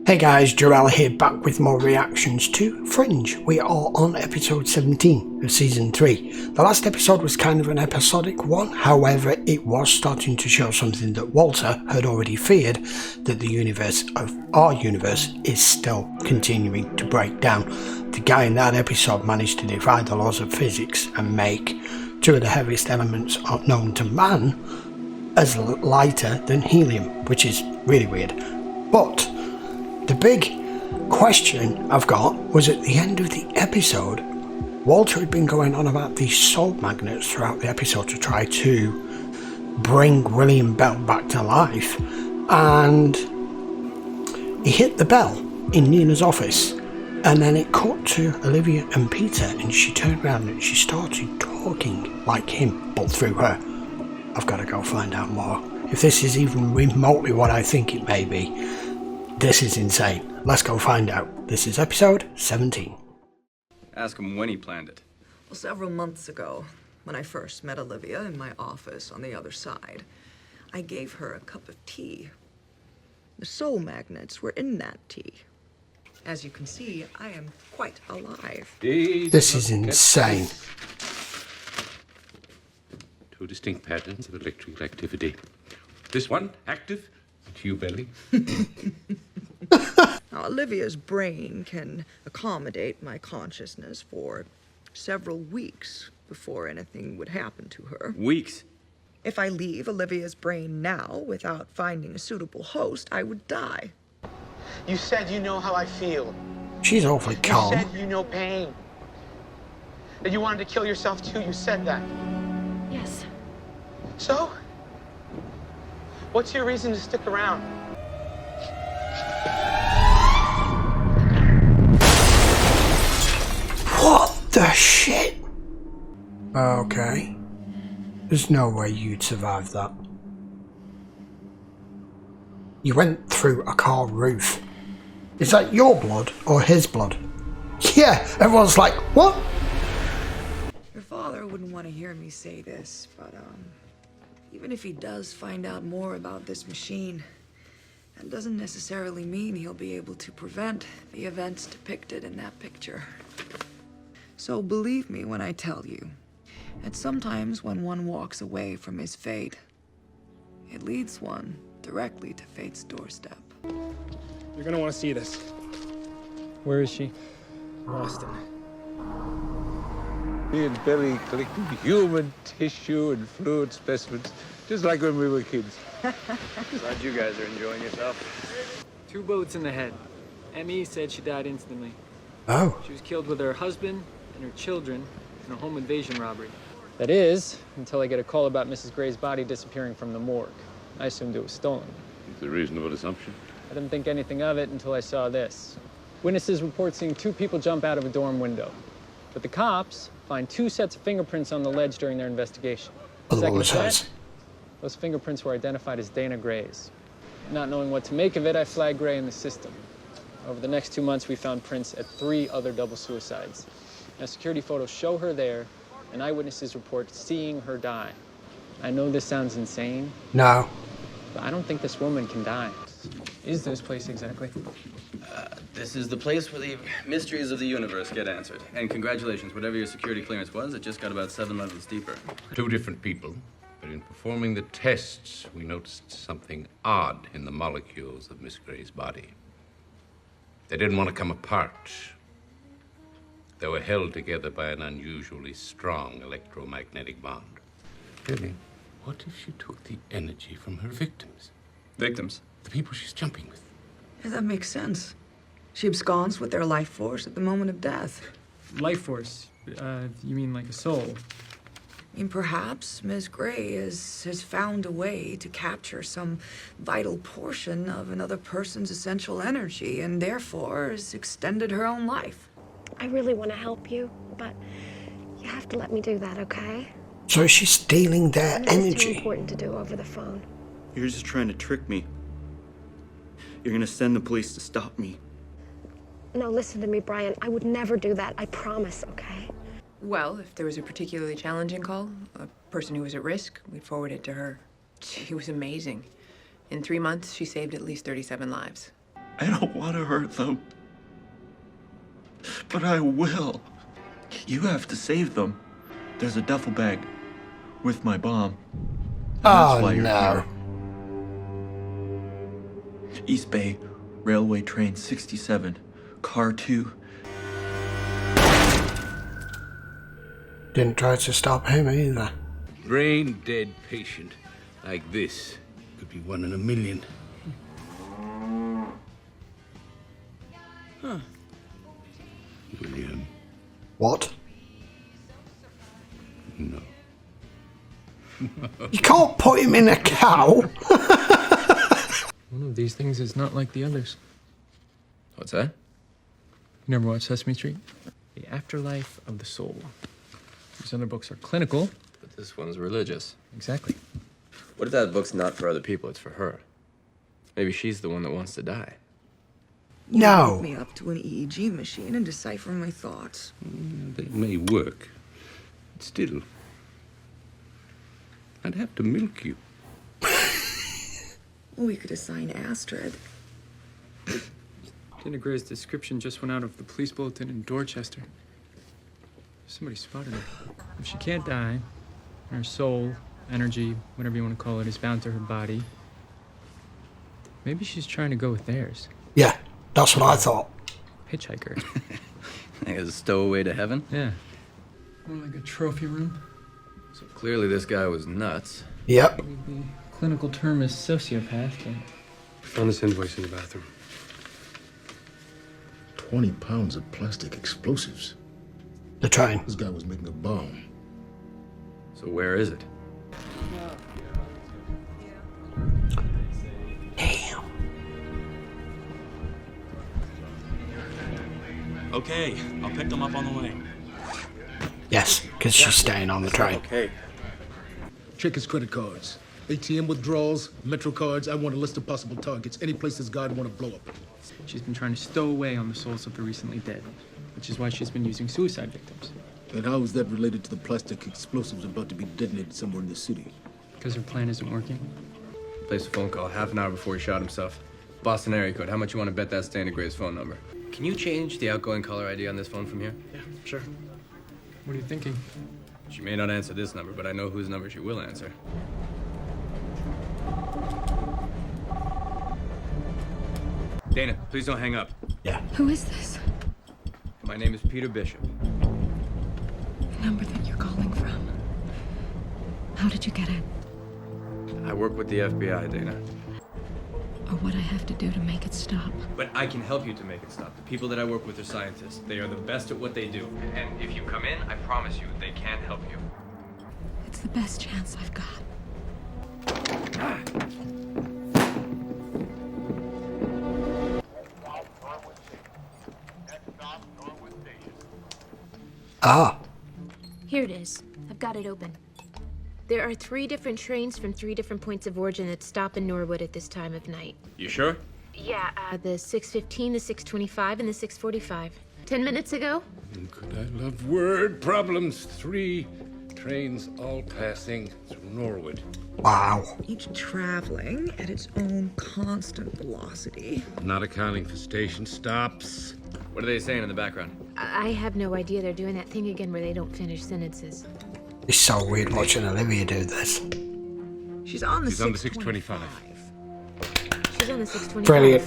Hey guys, Jarell here, back with more reactions to Fringe. We are on episode 17 of season 3. The last episode was kind of an episodic one, however it was starting to show something that Walter had already feared, that the universe of our universe is still continuing to break down. The guy in that episode managed to defy the laws of physics and make two of the heaviest elements known to man as lighter than helium, which is really weird. But the big question I've got was at the end of the episode, Walter had been going on about these soul magnets throughout the episode to try to bring William Bell back to life, and he hit the bell in Nina's office, and then it cut to Olivia and Peter, and she turned around and she started talking like him, but through her. I've got to go find out more. If this is even remotely what I think it may be, this is insane. Let's go find out. This is episode 17. Ask him when he planned it. Well, several months ago, when I first met Olivia in my office on the other side, I gave her a cup of tea. The soul magnets were in that tea. As you can see, I am quite alive. This is insane. Two distinct patterns of electrical activity. This one, active, to you, Belly. Now, Olivia's brain can accommodate my consciousness for several weeks before anything would happen to her. Weeks? If I leave Olivia's brain now without finding a suitable host, I would die. You said you know how I feel. She's awfully calm. You said you know pain. That you wanted to kill yourself too, you said that. Yes. So? What's your reason to stick around? What the shit? Okay. There's no way you'd survive that. You went through a car roof. Is that your blood or his blood? Yeah, everyone's like, what? Your father wouldn't want to hear me say this, but even if he does find out more about this machine, that doesn't necessarily mean he'll be able to prevent the events depicted in that picture. So believe me when I tell you that sometimes when one walks away from his fate, it leads one directly to fate's doorstep. You're gonna want to see this. Where is she? Boston. Me and Billy collecting human tissue and fluid specimens, just like when we were kids. Glad you guys are enjoying yourself. 2 bullets in the head. M.E. said she died instantly. Oh. She was killed with her husband and her children in a home invasion robbery. That is, until I get a call about Mrs. Gray's body disappearing from the morgue. I assumed it was stolen. It's a reasonable assumption. I didn't think anything of it until I saw this. Witnesses report seeing 2 people jump out of a dorm window. But the cops find 2 sets of fingerprints on the ledge during their investigation. Second set, those fingerprints were identified as Dana Gray's. Not knowing what to make of it, I flagged Gray in the system. Over the next 2 months, we found prints at 3 other double suicides. Now, security photos show her there, and eyewitnesses report seeing her die. I know this sounds insane. No. But I don't think this woman can die. Is this place exactly? This is the place where the mysteries of the universe get answered. And congratulations, whatever your security clearance was, it just got about 7 levels deeper. 2 different people, but in performing the tests, we noticed something odd in the molecules of Miss Gray's body. They didn't want to come apart. They were held together by an unusually strong electromagnetic bond. Billy, what if she took the energy from her victims? Victims? The people she's jumping with. Yeah, that makes sense. She absconds with their life force at the moment of death. Life force? You mean like a soul? I mean, perhaps Ms. Gray has found a way to capture some vital portion of another person's essential energy and therefore has extended her own life. I really want to help you, but you have to let me do that, okay? So she's stealing their It's too energy. important to do over the phone. You're just trying to trick me. You're gonna send the police to stop me. No, listen to me, Brian. I would never do that. I promise, okay? Well, if there was a particularly challenging call, a person who was at risk, we'd forward it to her. She was amazing. In 3 months, she saved at least 37 lives. I don't want to hurt them. But I will. You have to save them. There's a duffel bag with my bomb. Oh, no. East Bay, Railway Train 67, Car 2. Didn't try to stop him either. Brain dead patient like this could be 1 in a million. Huh. William. What? No. You can't put him in a cow. One of these things is not like the others. What's that? You never watched Sesame Street? The Afterlife of the Soul. These other books are clinical. But this one's religious. Exactly. What if that book's not for other people, it's for her? Maybe she's the one that wants to die. No. Hook me up to an EEG machine and decipher my thoughts. That may work. But still, I'd have to milk you. We could assign Astrid. Dana Gray's description just went out of the police bulletin in Dorchester. Somebody spotted her. If she can't die, her soul, energy, whatever you want to call it, is bound to her body. Maybe she's trying to go with theirs. Yeah, that's what I thought. Hitchhiker. Like a stowaway to heaven? Yeah. More like a trophy room. So clearly this guy was nuts. Yep. The clinical term is sociopath, but... Found this invoice in the bathroom. 20 pounds of plastic explosives. The train. This guy was making a bomb. So where is it? Damn. Okay, I'll pick them up on the way. Yes, because she's staying on the train. Okay. Check his credit cards. ATM withdrawals, Metro cards. I want a list of possible targets. Any place this guy would want to blow up. She's been trying to stow away on the souls of the recently dead, which is why she's been using suicide victims. And how is that related to the plastic explosives about to be detonated somewhere in the city? Because her plan isn't working. Placed a phone call half an hour before he shot himself. Boston area code. How much you want to bet that's Dana Gray's phone number? Can you change the outgoing caller ID on this phone from here? Yeah, sure. What are you thinking? She may not answer this number, but I know whose number she will answer. Dana, please don't hang up. Yeah. Who is this? My name is Peter Bishop. The number that you're calling from. How did you get it? I work with the FBI, Dana. Or what I have to do to make it stop. But I can help you to make it stop. The people that I work with are scientists. They are the best at what they do. And if you come in, I promise you, they can help you. It's the best chance I've got. Ah. Here it is. I've got it open. There are 3 different trains from 3 different points of origin that stop in Norwood at this time of night. You sure? Yeah, the 6:15, the 6:25, and the 6:45. 10 minutes ago? Could I love word problems? 3 trains all passing through Norwood. Wow. Each traveling at its own constant velocity. Not accounting for station stops. What are they saying in the background? I have no idea. They're doing that thing again where they don't finish sentences. It's so weird watching Olivia do this. She's on the 625. She's on the 6:25. Brilliant.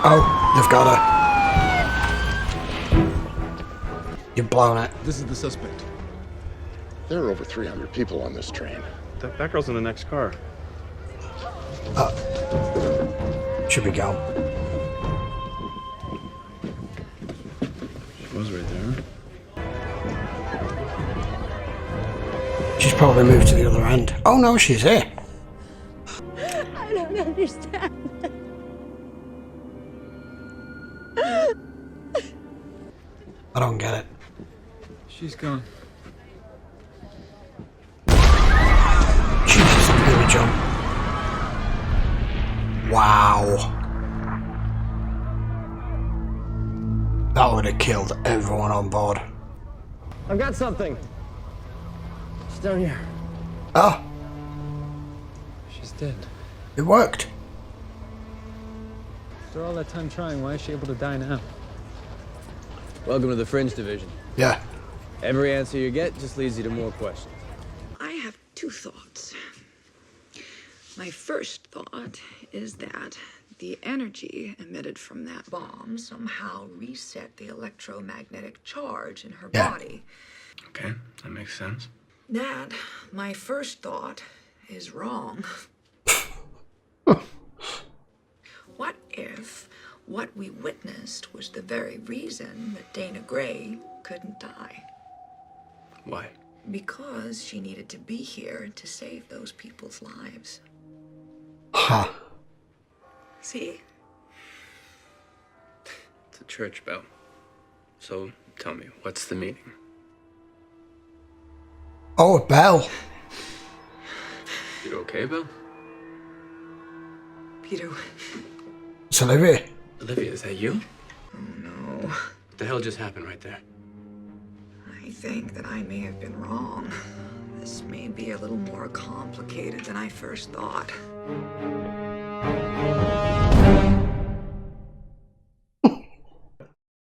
Oh, they've got her. You've blown it. This is the suspect. There are over 300 people on this train. That girl's in the next car. Should we go? She was right there. She's probably moved to the other end. Oh no, she's here. I don't understand. I don't get it. She's gone. She just blew a jump. Wow. That would have killed everyone on board. I've got something. It's down here. Oh, She's dead. it worked. After all that time trying, why is she able to die now? Welcome to the Fringe division. Yeah. Every answer you get just leads you to more questions. I have two thoughts. My first thought is that the energy emitted from that bomb somehow reset the electromagnetic charge in her body. Okay, that makes sense. That, my first thought, is wrong. What if what we witnessed was the very reason that Dana Gray couldn't die? Why? Because she needed to be here to save those people's lives. Huh. See? It's a church bell. So tell me, what's the meaning? Oh, a bell. You okay, Bill? Peter. It's Olivia. Olivia, is that you? Oh, no. What the hell just happened right there? I think that I may have been wrong. This may be a little more complicated than I first thought.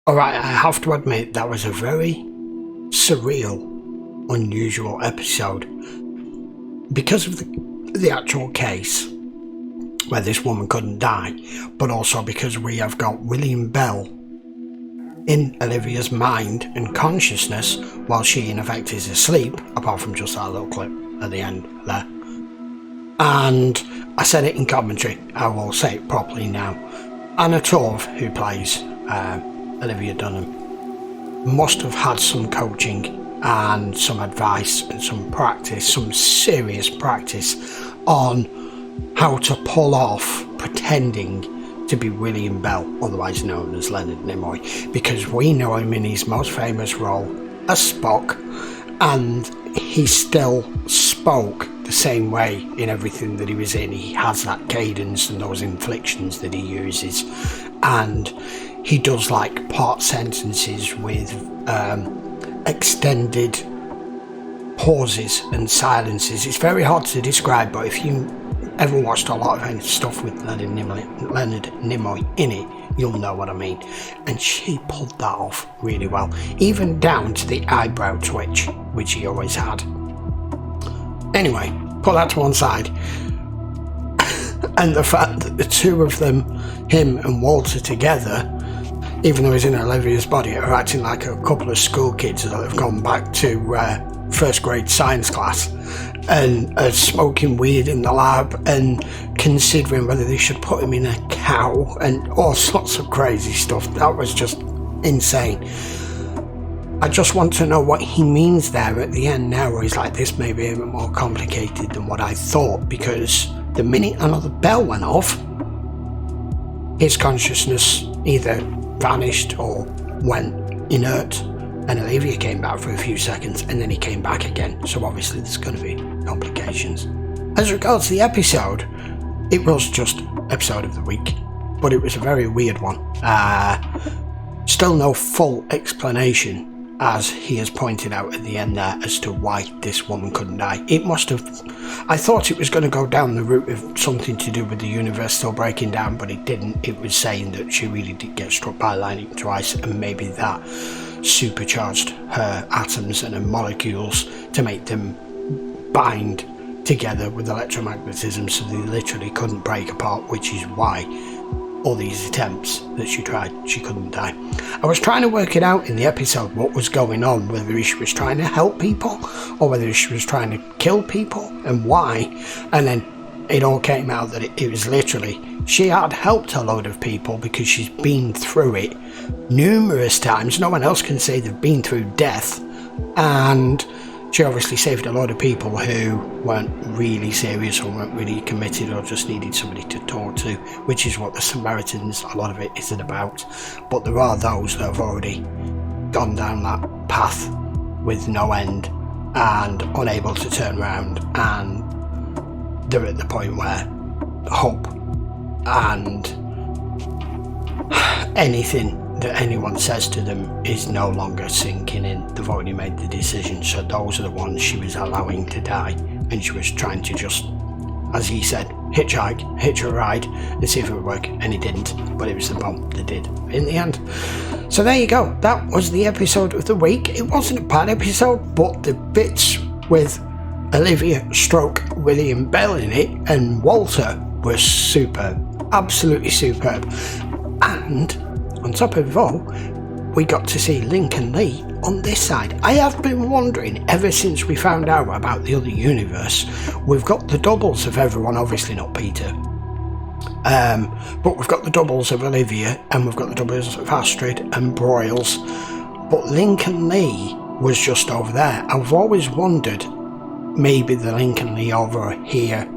Alright, I have to admit that was a very surreal, unusual episode. Because of the actual case where this woman couldn't die, but also because we have got William Bell in Olivia's mind and consciousness while she in effect is asleep, apart from just that little clip at the end there. And I said it in commentary, I will say it properly now. Anna Torv, who plays Olivia Dunham, must have had some coaching and some advice and some practice, some serious practice on how to pull off pretending to be William Bell, otherwise known as Leonard Nimoy, because we know him in his most famous role as Spock, and he still spoke the same way in everything that he was in. He has that cadence and those inflections that he uses, and he does like part sentences with extended pauses and silences. It's very hard to describe, but if you ever watched a lot of stuff with Leonard Nimoy in it, you'll know what I mean. And she pulled that off really well, even down to the eyebrow twitch, which he always had. Anyway, put that to one side. And the fact that the two of them, him and Walter together, even though he's in Olivia's body, are acting like a couple of school kids that have gone back to first grade science class and are smoking weed in the lab and considering whether they should put him in a cow and all sorts of crazy stuff. That was just insane. I just want to know what he means there at the end now, where he's like, this may be a bit more complicated than what I thought, because the minute another bell went off, his consciousness either vanished or went inert, and Olivia came back for a few seconds and then he came back again, so obviously there's going to be complications. As regards the episode, it was just episode of the week, but it was a very weird one. Still no full explanation, as he has pointed out at the end there, as to why this woman couldn't die. It must have... I thought it was going to go down the route of something to do with the universe still breaking down, but it didn't. It was saying that she really did get struck by lightning twice, and maybe that supercharged her atoms and her molecules to make them bind together with electromagnetism, so they literally couldn't break apart, which is why all these attempts that she tried, she couldn't die. I was trying to work it out in the episode what was going on, whether she was trying to help people or whether she was trying to kill people and why, and then it all came out that it was literally she had helped a load of people because she's been through it numerous times. No one else can say they've been through death, and she obviously saved a lot of people who weren't really serious or weren't really committed or just needed somebody to talk to, which is what the Samaritans, a lot of it isn't about. But there are those that have already gone down that path with no end and unable to turn around, and they're at the point where hope and anything that anyone says to them is no longer sinking in. They've already made the decision, so those are the ones she was allowing to die, and she was trying to just, as he said, hitch a ride and see if it would work, and he didn't, but it was the bomb that did in the end. So there you go, that was the episode of the week. It wasn't a bad episode, but the bits with Olivia stroke William Bell in it and Walter were superb, absolutely superb. And on top of it all, we got to see Lincoln Lee on this side. I have been wondering ever since we found out about the other universe. We've got the doubles of everyone, obviously not Peter, but we've got the doubles of Olivia and we've got the doubles of Astrid and Broyles, but Lincoln Lee was just over there. I've always wondered, maybe the Lincoln Lee over here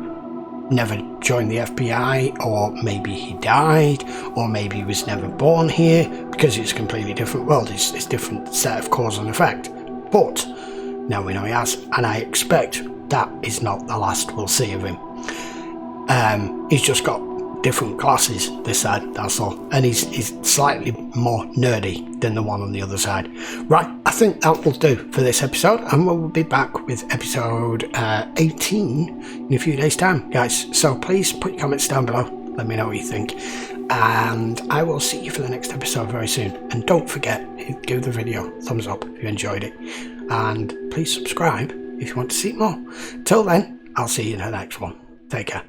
never joined the FBI, or maybe he died, or maybe he was never born here, because it's a completely different world. It's a different set of cause and effect. But now we know he has, and I expect that is not the last we'll see of him. He's just got different glasses this side, that's all, and he's slightly more nerdy than the one on the other side. Right, I think that will do for this episode, and we'll be back with episode 18 in a few days time, guys. So please put your comments down below, let me know what you think, and I will see you for the next episode very soon. And don't forget, give the video a thumbs up if you enjoyed it, and please subscribe if you want to see more. Till then, I'll see you in the next one. Take care.